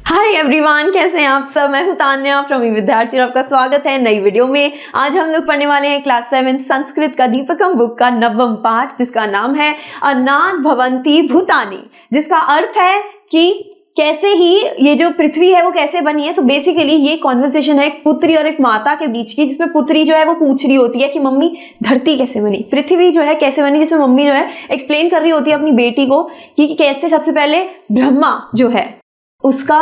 Hi everyone, कैसे हैं आप सब। मैं हूं तान्या फ्रॉम विद्यार्थी और आपका स्वागत है नई वीडियो में। आज हम लोग पढ़ने वाले हैं क्लास 7 संस्कृत का दीपकम बुक का 9वां पाठ, जिसका नाम है अनाथ भवन्ति भूतानि, जिसका अर्थ है कि कैसे ही ये जो पृथ्वी है वो कैसे बनी है। सो बेसिकली ये कॉन्वर्सेशन है एक पुत्री और एक माता के बीच की, जिसमें पुत्री जो है वो पूछ रही होती है कि मम्मी धरती कैसे बनी, पृथ्वी जो है कैसे बनी, जिसमें मम्मी जो है एक्सप्लेन कर रही होती है अपनी बेटी को कि कैसे सबसे पहले ब्रह्मा जो है उसका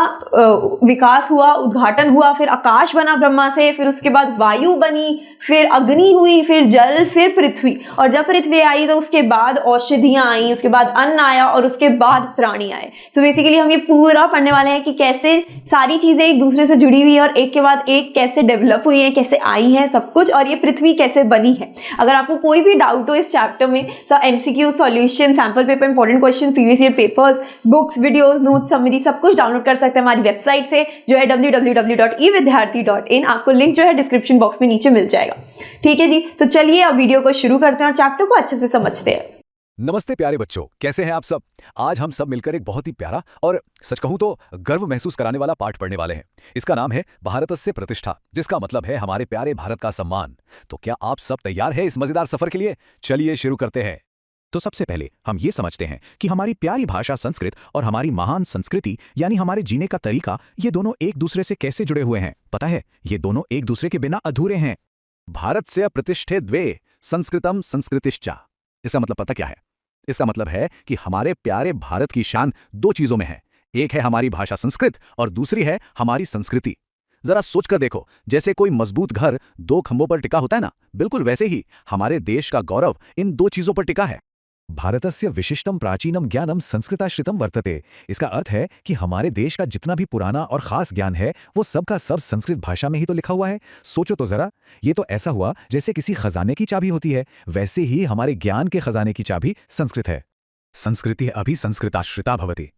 विकास हुआ, उद्घाटन हुआ, फिर आकाश बना ब्रह्मा से, फिर उसके बाद वायु बनी, फिर अग्नि हुई, फिर जल, फिर पृथ्वी। और जब पृथ्वी आई तो उसके बाद औषधियां आई, उसके बाद अन्न आया और उसके बाद प्राणी आए। तो बेसिकली हम ये पूरा पढ़ने वाले हैं कि कैसे सारी चीजें एक दूसरे से जुड़ी हुई है और एक के बाद एक कैसे डेवलप हुई है, कैसे आई है सब कुछ, और ये पृथ्वी कैसे बनी है। अगर आपको कोई भी डाउट हो इस चैप्टर में, MCQ solution, sample paper, important question, previous year papers, books, videos, notes, summary सब कुछ डाउनलोड कर सकते हैं हमारी वेबसाइट से, जो है www.evidyarthi.in। आपको लिंक जो है डिस्क्रिप्शन बॉक्स में नीचे मिल जाएगा। ठीक है जी, तो चलिए अब वीडियो को शुरू करते हैं और चैप्टर को अच्छे से समझते हैं। नमस्ते प्यारे बच्चों, कैसे हैं आप सब। आज हम सब मिलकर एक बहुत ही प्यारा और सच कहूं तो गर्व महसूस कराने वाला पाठ पढ़ने वाले हैं। इसका नाम है भारतस्य प्रतिष्ठा, जिसका मतलब है हमारे प्यारे भारत का सम्मान। तो क्या आप सब तैयार हैं इस मजेदार सफर के लिए? चलिए शुरू करते हैं। तो सबसे पहले हम ये समझते हैं कि हमारी प्यारी भाषा संस्कृत और हमारी महान संस्कृति यानी हमारे जीने का तरीका, ये दोनों एक दूसरे से कैसे जुड़े हुए हैं। पता है, ये दोनों एक दूसरे के बिना अधूरे हैं। भारतस्य प्रतिष्ठे द्वे संस्कृतम संस्कृतिश्चा। इसका मतलब पता क्या है? इसका मतलब है कि हमारे प्यारे भारत की शान दो चीजों में है। एक है हमारी भाषा संस्कृत और दूसरी है हमारी संस्कृति। जरा सोचकर देखो, जैसे कोई मजबूत घर दो खंभों पर टिका होता है ना, बिल्कुल वैसे ही हमारे देश का गौरव इन दो चीजों पर टिका है। भारतस्य विशिष्टम प्राचीनम ज्ञानम संस्कृताश्रितम वर्तते। इसका अर्थ है कि हमारे देश का जितना भी पुराना और खास ज्ञान है वो सब का सब संस्कृत भाषा में ही तो लिखा हुआ है। सोचो तो जरा, ये तो ऐसा हुआ जैसे किसी खजाने की चाबी होती है, वैसे ही हमारे ज्ञान के खजाने की चाबी संस्कृत है। संस्कृति अभी संस्कृताश्रिता भवति।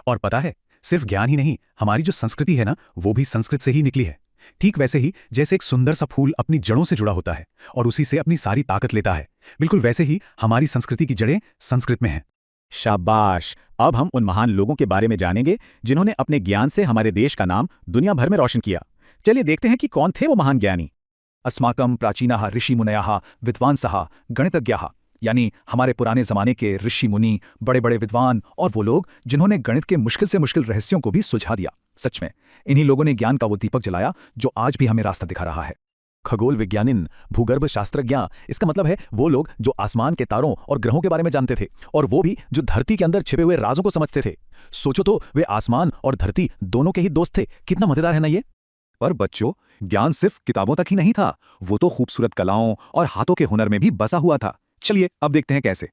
और पता है, सिर्फ ज्ञान ही नहीं, हमारी जो संस्कृति है ना, वो भी संस्कृत से ही निकली है। ठीक वैसे ही जैसे एक सुंदर सा फूल अपनी जड़ों से जुड़ा होता है और उसी से अपनी सारी ताकत लेता है, बिल्कुल वैसे ही हमारी संस्कृति की जड़ें संस्कृत में हैं। शाबाश। अब हम उन महान लोगों के बारे में जानेंगे जिन्होंने अपने ज्ञान से हमारे देश का नाम दुनिया भर में रोशन किया। चलिए देखते हैं कि कौन थे वो महान ज्ञानी। अस्माकं प्राचीनाः ऋषि मुनयः विद्वांसः गणितज्ञाः, यानी हमारे पुराने जमाने के ऋषि मुनि, बड़े बड़े विद्वान और वो लोग जिन्होंने गणित के मुश्किल से मुश्किल रहस्यों को भी सुलझा दिया। सच में इन्हीं लोगों ने ज्ञान का वो दीपक जलाया जो आज भी हमें रास्ता दिखा रहा है। खगोल विज्ञानिन, भूगर्भ शास्त्रज्ञ, इसका मतलब है वो लोग जो आसमान के तारों और ग्रहों के बारे में जानते थे, और वो भी जो धरती के अंदर छिपे हुए राजों को समझते थे। सोचो तो, वे आसमान और धरती दोनों के ही दोस्त थे। कितना मजेदार है ना ये। पर बच्चों, ज्ञान सिर्फ किताबों तक ही नहीं था, वो तो खूबसूरत कलाओं और हाथों के हुनर में भी बसा हुआ था। चलिए अब देखते हैं कैसे।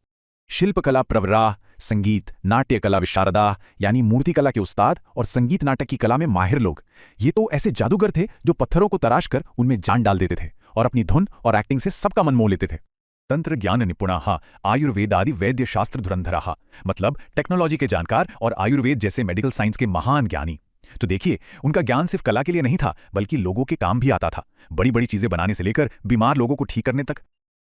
शिल्पकला प्रवराह, संगीत नाट्य कला विशारदा, यानी मूर्ति कला के उस्ताद और संगीत नाटक की कला में माहिर लोग, ये तो ऐसे जादूगर थे जो पत्थरों को तराश कर उनमें जान डाल देते थे और अपनी धुन और एक्टिंग से सबका मन मोह लेते थे। तंत्र ज्ञान निपुणाः आयुर्वेद आदि वैद्य शास्त्र धुरंधराः, मतलब टेक्नोलॉजी के जानकार और आयुर्वेद जैसे मेडिकल साइंस के महान ज्ञानी। तो देखिए, उनका ज्ञान सिर्फ कला के लिए नहीं था, बल्कि लोगों के काम भी आता था। बड़ी बड़ी चीजें बनाने से लेकर बीमार लोगों को ठीक करने तक।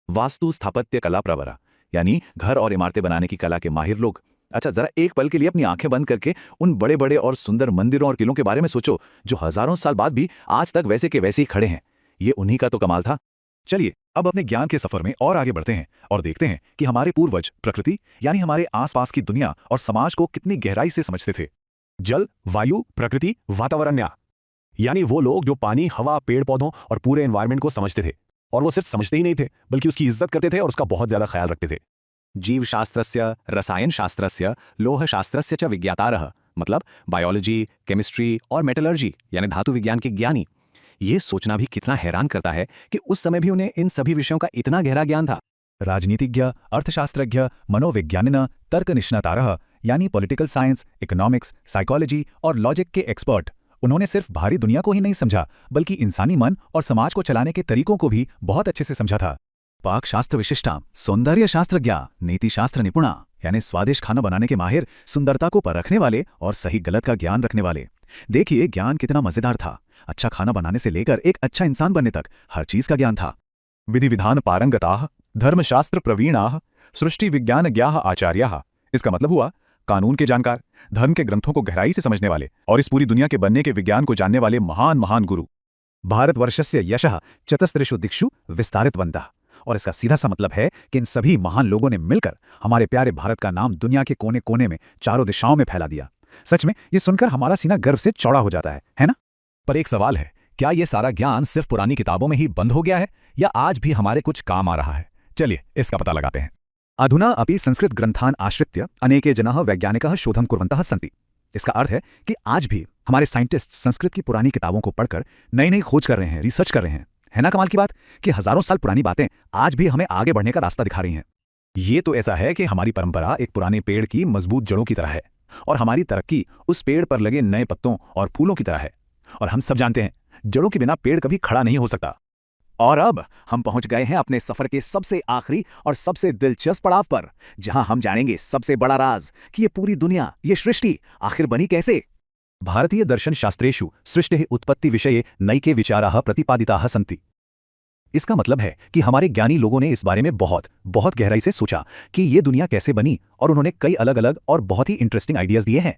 वास्तु स्थापत्य कला प्रवरा, यानी घर और इमारतें बनाने की कला के माहिर लोग। अच्छा, जरा एक पल के लिए अपनी आंखें बंद करके उन बड़े बड़े और सुंदर मंदिरों और किलों के बारे में सोचो, जो हजारों साल बाद भी आज तक वैसे के वैसे ही खड़े हैं। ये उन्हीं का तो कमाल था। चलिए अब अपने ज्ञान के सफर में और आगे बढ़ते हैं और देखते हैं कि हमारे पूर्वज प्रकृति यानी हमारे आसपास की दुनिया और समाज को कितनी गहराई से समझते थे। जल, वायु, प्रकृति, वातावरण, यानी वो लोग जो पानी, हवा, पेड़ पौधों और पूरे एनवायरनमेंट को समझते थे। और वो सिर्फ समझते ही नहीं थे, बल्कि उसकी इज्जत करते थे और उसका बहुत ज्यादा ख्याल रखते थे। जीवशास्त्रस्य, रसायन शास्त्रस्य, लोहशास्त्रस्य च विज्ञातारः, मतलब बायोलॉजी, केमिस्ट्री और मेटलर्जी यानी धातु विज्ञान के ज्ञानी। ये सोचना भी कितना हैरान करता है कि उस समय भी उन्हें इन सभी विषयों का इतना गहरा ज्ञान था। राजनीतिज्ञ, अर्थशास्त्रज्ञ, मनोविज्ञानिन, तर्क निष्णातारः, यानी पॉलिटिकल साइंस, इकोनॉमिक्स, साइकोलॉजी और लॉजिक के एक्सपर्ट। उन्होंने सिर्फ बाहरी दुनिया को ही नहीं समझा, बल्कि इंसानी मन और समाज को चलाने के तरीकों को भी बहुत अच्छे से समझा था। पाक शास्त्र विशिष्टा, सौंदर्य शास्त्रज्ञ, नीति शास्त्र निपुणा, यानी स्वादिष्ट खाना बनाने के माहिर, सुंदरता को परखने वाले और सही गलत का ज्ञान रखने वाले। देखिए ज्ञान कितना मजेदार था। अच्छा खाना बनाने से लेकर एक अच्छा इंसान बनने तक हर चीज का ज्ञान था। विधि विधान पारंगताः, धर्मशास्त्र प्रवीणाः, सृष्टि विज्ञान ज्ञाः आचार्याः। इसका मतलब हुआ कानून के जानकार, धर्म के ग्रंथों को गहराई से समझने वाले और इस पूरी दुनिया के बनने के विज्ञान को जानने वाले महान महान गुरु। भारतवर्षस्य यशः चतस्त्रिषु दिक्षु विस्तारितवन्तः। और इसका सीधा सा मतलब है कि इन सभी महान लोगों ने मिलकर हमारे प्यारे भारत का नाम दुनिया के कोने कोने में चारों दिशाओं में फैला दिया। सच में ये सुनकर हमारा सीना गर्व से चौड़ा हो जाता है ना? पर एक सवाल है, क्या ये सारा ज्ञान सिर्फ पुरानी किताबों में ही बंद हो गया है या आज भी हमारे कुछ काम आ रहा है? चलिए इसका पता लगाते हैं। अधुना अपि संस्कृत ग्रंथान आश्रित्य अनेके जनाः वैज्ञानिकः शोधं कुर्वन्तः सन्ति। इसका अर्थ है कि आज भी हमारे साइंटिस्ट संस्कृत की पुरानी किताबों को पढ़कर नई नई खोज कर रहे हैं, रिसर्च कर रहे हैं। है ना कमाल की बात कि हजारों साल पुरानी बातें आज भी हमें आगे बढ़ने का रास्ता दिखा रही हैं। ये तो ऐसा है कि हमारी परंपरा एक पुराने पेड़ की मजबूत जड़ों की तरह है और हमारी तरक्की उस पेड़ पर लगे नए पत्तों और फूलों की तरह है। और हम सब जानते हैं, जड़ों के बिना पेड़ कभी खड़ा नहीं हो सकता। और अब हम पहुंच गए हैं अपने सफर के सबसे आखिरी और सबसे दिलचस्प पड़ाव पर, जहां हम जानेंगे सबसे बड़ा राज कि ये पूरी दुनिया, ये सृष्टि आखिर बनी कैसे। भारतीय दर्शन शास्त्रेषु सृष्टेः उत्पत्ति विषये नैके विचाराः प्रतिपादिताः सन्ति। इसका मतलब है कि हमारे ज्ञानी लोगों ने इस बारे में बहुत बहुत गहराई से सोचा कि ये दुनिया कैसे बनी और उन्होंने कई अलग अलग और बहुत ही इंटरेस्टिंग आइडियाज दिए हैं।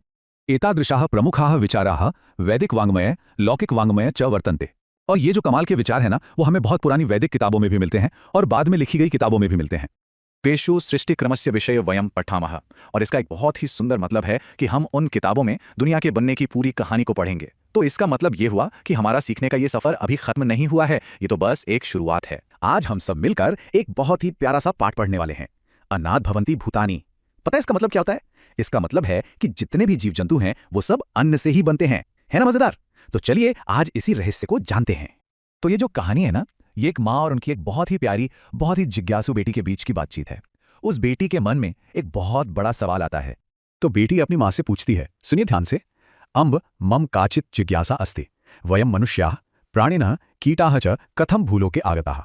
एतादृशाः प्रमुखाः विचाराः वैदिक वाङ्मये लौकिक वाङ्मये च वर्तन्ते। और ये जो कमाल के विचार है ना, वो हमें बहुत पुरानी वैदिक किताबों में भी मिलते हैं और बाद में लिखी गई किताबों में भी मिलते हैं। तेषु सृष्टिक्रमस्य विषय वयं पठामः। और इसका एक बहुत ही सुंदर मतलब है कि हम उन किताबों में दुनिया के बनने की पूरी कहानी को पढ़ेंगे। तो इसका मतलब ये हुआ कि हमारा सीखने का ये सफर अभी खत्म नहीं हुआ है, ये तो बस एक शुरुआत है। आज हम सब मिलकर एक बहुत ही प्यारा सा पाठ पढ़ने वाले हैं, अन्नात् भवन्ति भूतानि। पता है इसका मतलब क्या होता है? इसका मतलब है कि जितने भी जीव जंतु हैं वो सब अन्न से ही बनते हैं। है ना मजेदार? तो चलिए आज इसी रहस्य को जानते हैं। तो ये जो कहानी है ना, ये एक माँ और उनकी एक बहुत ही प्यारी, बहुत ही जिज्ञासु बेटी के बीच की बातचीत है। उस बेटी के मन में एक बहुत बड़ा सवाल आता है। तो बेटी अपनी माँ से पूछती है, सुनिए ध्यान से, अम्ब मम काचित जिज्ञासा अस्ति वयम मनुष्याः प्राणिनः कीटाः च कथम भूलोके आगताः।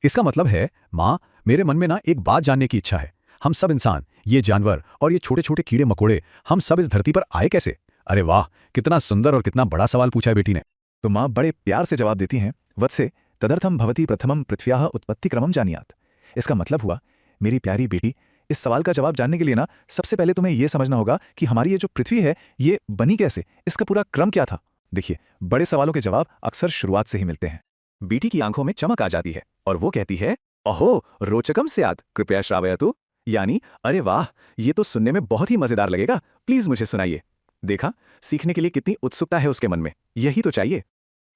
इसका मतलब है, माँ मेरे मन में ना एक बात जानने की इच्छा है। हम सब इंसान, ये जानवर और ये छोटे छोटे कीड़े मकोड़े, हम सब इस धरती पर आए कैसे? अरे वाह, कितना सुंदर और कितना बड़ा सवाल पूछा है बेटी ने। तो माँ बड़े प्यार से जवाब देती हैं, वत्से तदर्थम भवती प्रथमम पृथ्व्याः उत्पत्ति क्रमम जानियात। इसका मतलब हुआ, मेरी प्यारी बेटी, इस सवाल का जवाब जानने के लिए ना सबसे पहले तुम्हें यह समझना होगा कि हमारी ये जो पृथ्वी है ये बनी कैसे, इसका पूरा क्रम क्या था। देखिए, बड़े सवालों के जवाब अक्सर शुरुआत से ही मिलते हैं। बेटी की आंखों में चमक आ जाती है और वो कहती है, अहो रोचकम स्यात् कृपया श्रावयतु। यानी अरे वाह, ये तो सुनने में बहुत ही मजेदार लगेगा, प्लीज मुझे सुनाइए। देखा, सीखने के लिए कितनी उत्सुकता है उसके मन में, यही तो चाहिए।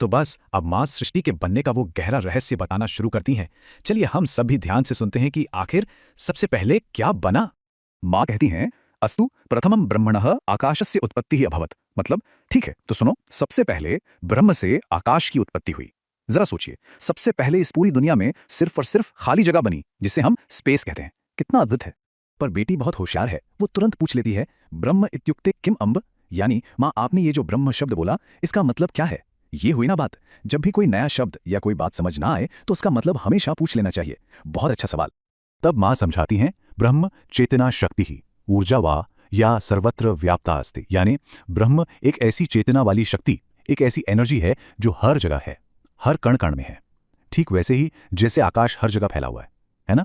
तो बस अब माँ सृष्टि के बनने का वो गहरा रहस्य बताना शुरू करती हैं। चलिए हम सब भी ध्यान से सुनते हैं कि आखिर सबसे पहले क्या बना। माँ कहती हैं, अस्तु प्रथमम ब्रह्मणः आकाशस्य उत्पत्तिः अभवत्। मतलब ठीक है, तो सुनो, सबसे पहले ब्रह्म से आकाश की उत्पत्ति हुई। जरा सोचिए, सबसे पहले इस पूरी दुनिया में सिर्फ और सिर्फ खाली जगह बनी, जिसे हम स्पेस कहते हैं। कितना अद्भुत है। पर बेटी बहुत होशियार है, वो तुरंत पूछ लेती है, ब्रह्म इत्युक्ते किम अम्ब? यानी माँ आपने ये जो ब्रह्म शब्द बोला, इसका मतलब क्या है? ये हुई ना बात। जब भी कोई नया शब्द या कोई बात समझ ना आए तो उसका मतलब हमेशा पूछ लेना चाहिए। बहुत अच्छा सवाल। तब माँ समझाती हैं, ब्रह्म चेतना शक्ति ही ऊर्जा वा या सर्वत्र व्याप्ता अस्ति। यानी ब्रह्म एक ऐसी चेतना वाली शक्ति, एक ऐसी एनर्जी है जो हर जगह है, हर कण कण में है। ठीक वैसे ही जैसे आकाश हर जगह फैला हुआ है ना?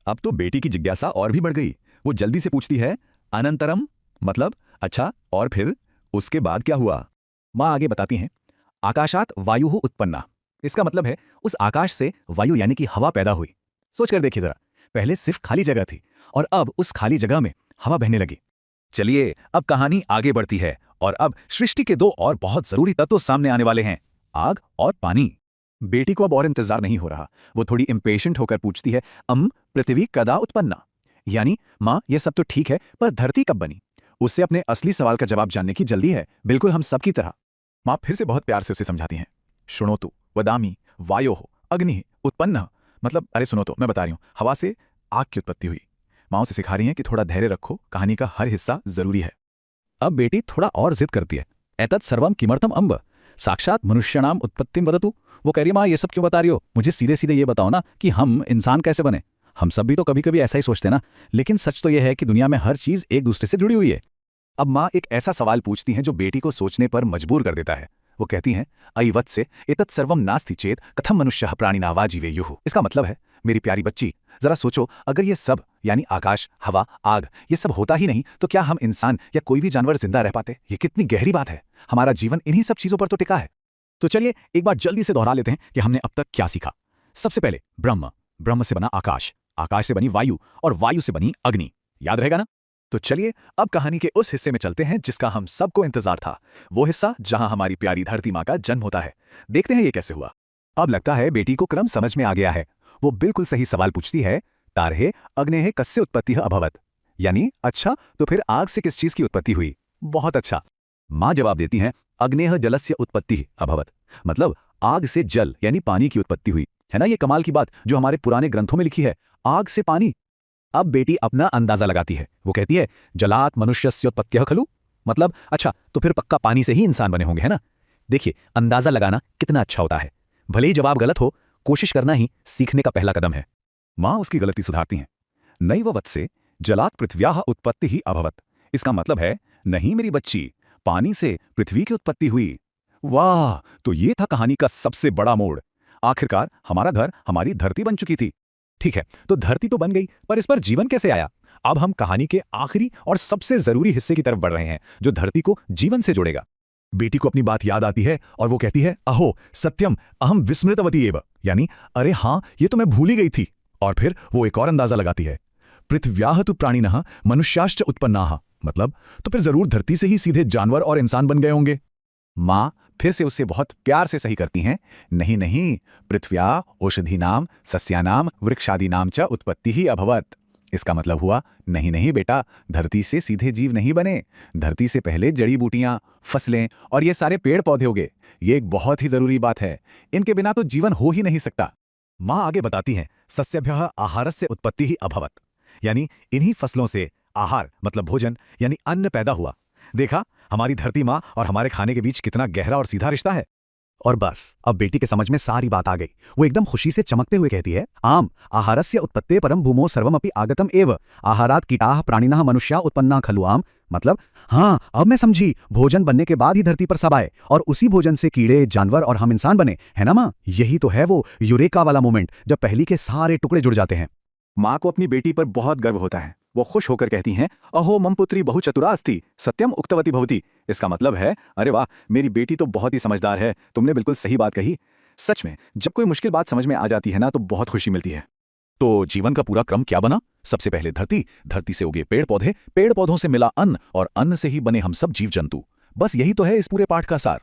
अब तो बेटी की जिज्ञासा और भी बढ़ गई। वो जल्दी से पूछती है, अनंतरम मतलब अच्छा और फिर उसके बाद क्या हुआ? माँ आगे बताती हैं, आकाशात वायु उत्पन्ना। इसका मतलब है उस आकाश से वायु यानी कि हवा पैदा हुई। सोचकर देखिए जरा, पहले सिर्फ खाली जगह थी और अब उस खाली जगह में हवा बहने लगी। चलिए अब कहानी आगे बढ़ती है और अब सृष्टि के दो और बहुत जरूरी तत्व सामने आने वाले हैं, आग और पानी। बेटी को अब और इंतजार नहीं हो रहा। वो थोड़ी इम्पेशेंट होकर पूछती है, पृथ्वी कदा उत्पन्ना? यानी माँ ये सब तो ठीक है, पर धरती कब बनी? उससे अपने असली सवाल का जवाब जानने की जल्दी है, बिल्कुल हम सब की तरह। माँ फिर से बहुत प्यार से उसे समझाती हैं, शृणोतु वदामि वायोः अग्निः उत्पन्नः। मतलब अरे सुनो तो, मैं बता रही हूँ, हवा से आग की उत्पत्ति हुई। माँ उसे सिखा रही हैं कि थोड़ा धैर्य रखो, कहानी का हर हिस्सा जरूरी है। अब बेटी थोड़ा और जिद करती है, एतत् सर्वम किमर्थम अम्ब साक्षात मनुष्याणाम उत्पत्तिम वदतु। वो कह रही है, माँ ये सब क्यों बता रही हो, मुझे सीधे सीधे ये बताओ ना कि हम इंसान कैसे बने। हम सब भी तो कभी कभी ऐसा ही सोचते ना, लेकिन सच तो यह है कि दुनिया में हर चीज एक दूसरे से जुड़ी हुई है। अब माँ एक ऐसा सवाल पूछती हैं जो बेटी को सोचने पर मजबूर कर देता है। वो कहती हैं, अयि वत्से एतत् सर्वम नास्ति चेत कथम मनुष्यः प्राणिना वा जीवेयुः। इसका मतलब है, मेरी प्यारी बच्ची, जरा सोचो, अगर ये सब यानी आकाश, हवा, आग, ये सब होता ही नहीं तो क्या हम इंसान या कोई भी जानवर जिंदा रह पाते? ये कितनी गहरी बात है। हमारा जीवन इन्हीं सब चीजों पर तो टिका है। तो चलिए एक बार जल्दी से दोहरा लेते हैं कि हमने अब तक क्या सीखा। सबसे पहले ब्रह्म, ब्रह्म से बना आकाश, आकाश से बनी वायु और वायु से बनी अग्नि। याद रहेगा ना? तो चलिए अब कहानी के उस हिस्से में चलते हैं जिसका हम सबको इंतजार था, वो हिस्सा जहां हमारी प्यारी धरती माँ का जन्म होता है। देखते हैं ये कैसे हुआ। अब लगता है बेटी को क्रम समझ में आ गया है। वो बिल्कुल सही सवाल पूछती है, तारहे अग्नेः कस्य उत्पत्तिः अभवत्, यानी अच्छा तो फिर आग से किस चीज की उत्पत्ति हुई? बहुत अच्छा। माँ जवाब देती हैं, अग्नेः जलस्य उत्पत्तिः अभवत्, मतलब आग से जल यानी पानी की उत्पत्ति हुई। है ना ये कमाल की बात जो हमारे पुराने ग्रंथों में लिखी है, आग से पानी। अब बेटी अपना अंदाजा लगाती है। वो कहती है, जलात् मनुष्यस्योत्पत्त्यः खलु, मतलब अच्छा तो फिर पक्का पानी से ही इंसान बने होंगे, है ना? देखिए अंदाजा लगाना कितना अच्छा होता है। भले ही जवाब गलत हो, कोशिश करना ही सीखने का पहला कदम है। माँ उसकी गलती सुधारती हैं। नैव वत्से जलात् पृथिव्याः उत्पत्तिः अभवत्, इसका मतलब है, नहीं मेरी बच्ची, पानी से पृथ्वी की उत्पत्ति हुई। वाह, तो ये था कहानी का सबसे बड़ा मोड़। आखिरकार हमारा घर, हमारी धरती बन चुकी थी। ठीक है, तो धरती तो बन गई, पर इस पर जीवन कैसे आया? अब हम कहानी के आखिरी और सबसे जरूरी हिस्से की तरफ बढ़ रहे हैं, जो धरती को जीवन से जोड़ेगा। बेटी को अपनी बात याद आती है और वो कहती है, अहो सत्यम अहम विस्मृतवती एव, यानी अरे हाँ ये तो मैं भूल ही गई थी। और फिर वो एक और अंदाजा लगाती है, पृथिव्याः तु प्राणिनः मनुष्याश्च उत्पन्नाः, मतलब तो फिर जरूर धरती से ही सीधे जानवर और इंसान बन गए होंगे। माँ फिर से उससे बहुत प्यार से सही करती हैं, नहीं नहीं, पृथ्व्या औषधीनाम सस्यानाम वृक्षादीनाम च उत्पत्ति ही अभवत्। इसका मतलब हुआ, नहीं नहीं बेटा, धरती से सीधे जीव नहीं बने, धरती से पहले जड़ी बूटियां, फसलें और ये सारे पेड़ पौधे उगे। ये एक बहुत ही जरूरी बात है, इनके बिना तो जीवन हो ही नहीं सकता। माँ आगे बताती हैं, सस्यभ्यः आहारस्य उत्पत्ति ही अभवत्, यानी इन्हीं फसलों से आहार मतलब भोजन यानी अन्न पैदा हुआ। देखा, हमारी धरती माँ और हमारे खाने के बीच कितना गहरा और सीधा रिश्ता है। और बस अब बेटी के समझ में सारी बात आ गई। वो एकदम खुशी से चमकते हुए कहती है, आम आहारस्य उत्पत्ते परम भूमो सर्वमपि आगतम एव, आहारात कीटाः प्राणिनः मनुष्या उत्पन्ना खलु आम, मतलब हाँ अब मैं समझी, भोजन बनने के बाद ही धरती पर सब आए और उसी भोजन से कीड़े, जानवर और हम इंसान बने, है ना माँ? यही तो है वो यूरेका वाला मोमेंट, जब पहली के सारे टुकड़े जुड़ जाते हैं। माँ को अपनी बेटी पर बहुत गर्व होता है। वो खुश होकर कहती हैं, अहो मम पुत्री बहु चतुरा अस्ति सत्यम उक्तवती भवती। इसका मतलब है, अरे वाह मेरी बेटी तो बहुत ही समझदार है, तुमने बिल्कुल सही बात कही। सच में जब कोई मुश्किल बात समझ में आ जाती है ना तो बहुत खुशी मिलती है। तो जीवन का पूरा क्रम क्या बना? सबसे पहले धरती, धरती से उगे पेड़ पौधे, पेड़ पौधों से मिला अन्न और अन्न से ही बने हम सब जीव जंतु। बस यही तो है इस पूरे पाठ का सार।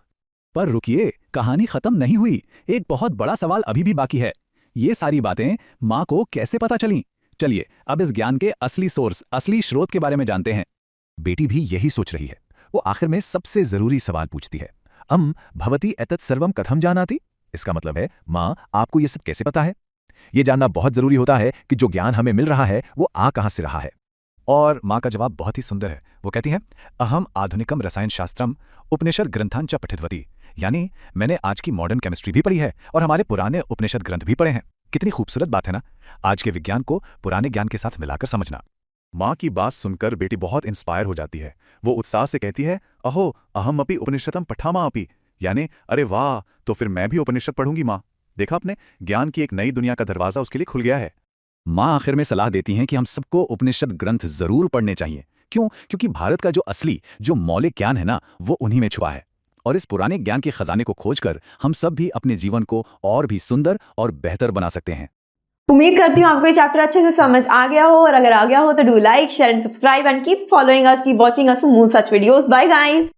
पर रुकिए, कहानी खत्म नहीं हुई, एक बहुत बड़ा सवाल अभी भी बाकी है। ये सारी बातें माँ को कैसे पता चलीं? चलिए अब इस ज्ञान के असली सोर्स, असली स्रोत के बारे में जानते हैं। बेटी भी यही सोच रही है। वो आखिर में सबसे जरूरी सवाल पूछती है, भवती एतत् सर्वम कथम जानाति? इसका मतलब है, माँ आपको ये सब कैसे पता है? ये जानना बहुत जरूरी होता है कि जो ज्ञान हमें मिल रहा है वो आ कहां से रहा है। और माँ का जवाब बहुत ही सुंदर है। वो कहती हैं, अहम आधुनिकम रसायन शास्त्रम उपनिषद ग्रंथान च पठितवती, यानी मैंने आज की मॉडर्न केमिस्ट्री भी पढ़ी है और हमारे पुराने उपनिषद ग्रंथ भी पढ़े हैं। कितनी खूबसूरत बात है ना, आज के विज्ञान को पुराने ज्ञान के साथ मिलाकर समझना। माँ की बात सुनकर बेटी बहुत इंस्पायर हो जाती है। वो उत्साह से कहती है, अहो अहम अपि उपनिषदम पठामा अपि, यानी अरे वाह तो फिर मैं भी उपनिषद पढ़ूंगी माँ। देखा आपने, ज्ञान की एक नई दुनिया का दरवाजा उसके लिए खुल गया है। माँ आखिर में सलाह देती हैं कि हम सबको उपनिषद ग्रंथ जरूर पढ़ने चाहिए। क्यों? क्योंकि भारत का जो असली, जो मौलिक ज्ञान है ना, वो उन्हीं में छुपा है। और इस पुराने ज्ञान के खजाने को खोजकर हम सब भी अपने जीवन को और भी सुंदर और बेहतर बना सकते हैं। उम्मीद करती हूँ आपको ये चैप्टर अच्छे से समझ आ गया हो, और अगर आ गया हो तो do like, share and subscribe and keep following us, keep watching us for more such videos. Bye guys.